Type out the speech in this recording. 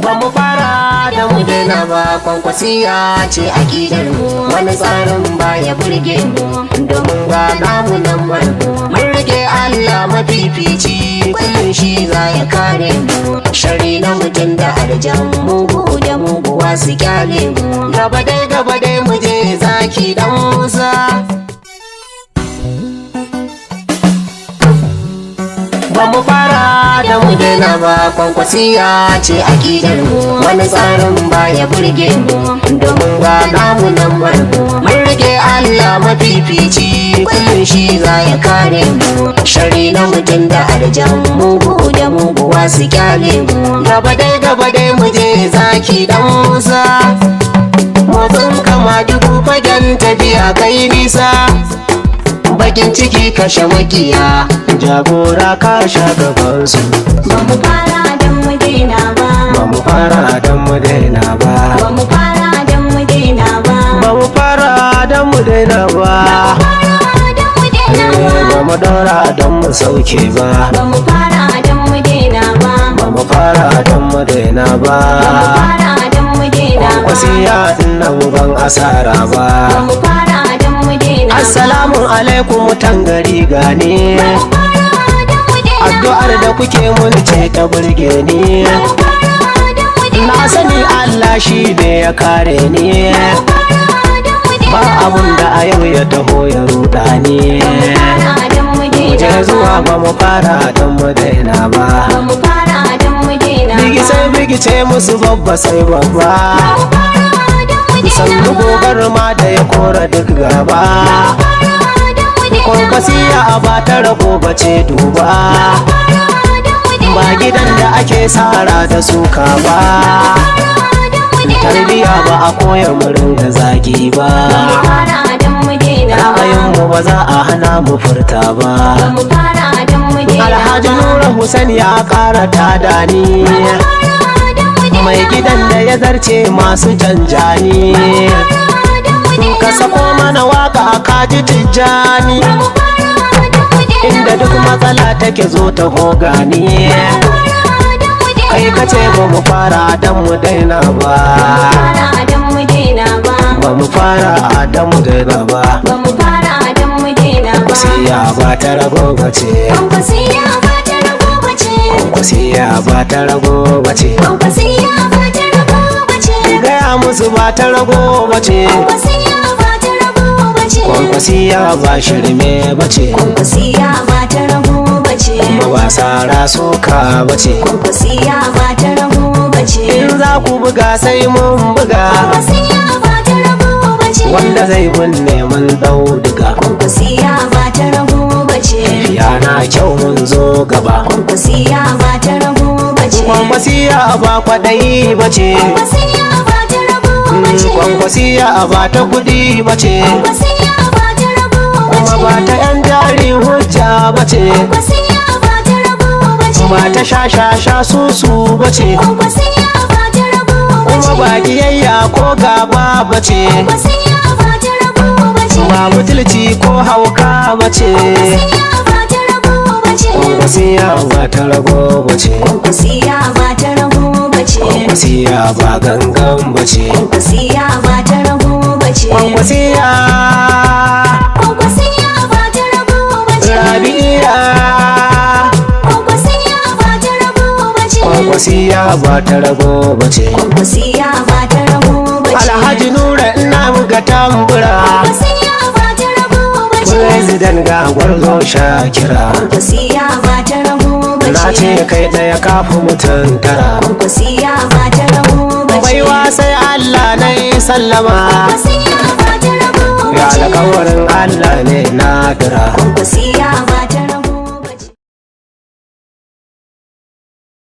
ba mu fara da mu daina ba, kwankwasiya ce aƙidar mu, wani tsarin baya burge mu, domin ga namu nan mun rike Allah mafifici, kullum shi za ya kare mu, shari na mutum da arjan, mugu da muguwa su kyale mu, gaba dai mu je zaki dan Musa. Ba mu fara da mu daina ba, kwankwasiya ce aƙidar mu, wani tsarin baya burge mu, domin ga namu nan mun rike Allah mafifici, kullum shi za ya kare mu, shari na mutum da arjan, mugu da muguwa su kyale mu, gaba dai mu je zaki dan Musa. Motsin kama dubu fagen tafiya kai nisa, bakin ciki kashe makiya, jagora ka sha gabansu. Ba mu fara don mu daina ba, Ba mu fara don mu daina ba, ba mu fara don mu daina ba, ba mu fara don mu daina ba, ba mu daura don mu sauke ba, ba mu fara don mu daina ba, ba mu fara don mu daina ba, ba mu fara don mu daina ba, wasiya na ban asara ba. ba mu fara don mu daina ba. Assalamu alaikum mutan gari gane, addu'ar da kuke mun ce ta burge ni, na sani Allah shi ne ya kare ni, ba abun da a yau ya taho ya ruda ni, je zuwa ba mu fara don mu daina ba, bigice musu babba sai babba, sannu gobar ma da ya kora duk gaba, kwankwasiya a ba ta rago bace duba, ba gidan da ake sara da suka ba, tarbiya ba a koya murin da zagi ba, ra'ayinmu ba za a hana mu furta ba. Alhaji Nura Hussein ya ƙara tada ni, mai gidan da ya zarce masu janjani, ka sako mana waka kaji tijjani, inda duk matsala take zo ta hogani, kai kace ba mu fara don mu daina ba, ba mu fara don mu daina ba, kwasiya ba ta rago bace, kwasiya ba ta rago bace, gaya musu ba ta rago bace, kwankwasiya ba shirme bace, kuma ba sara soka bace, in za ku buga sai mun buga, wanda zai binne mun dau duka, yana kyau mun zo gaba, kwankwasiya ba kwaɗayi bace, kwankwasiya ba ta kudi bace, kuma ba ta yan jari hujja bace, ba ta sha susu bace, kuma ba kiyayya ko gaba bace, ba butulci ko hauka bace, kwankwasiya ba ta rago bace, kwankwasiya ba gangan bace, kwankwasiya Rabi'a, kwankwasiya ba ta rago bace, Alhaji Nura ina muka tambura, President ga gwarzo Shakira, na ce kai ɗaya kafin mutan tara, baiwa sai Allah na yi sallama, ya alƙawarin Allah ne na dira.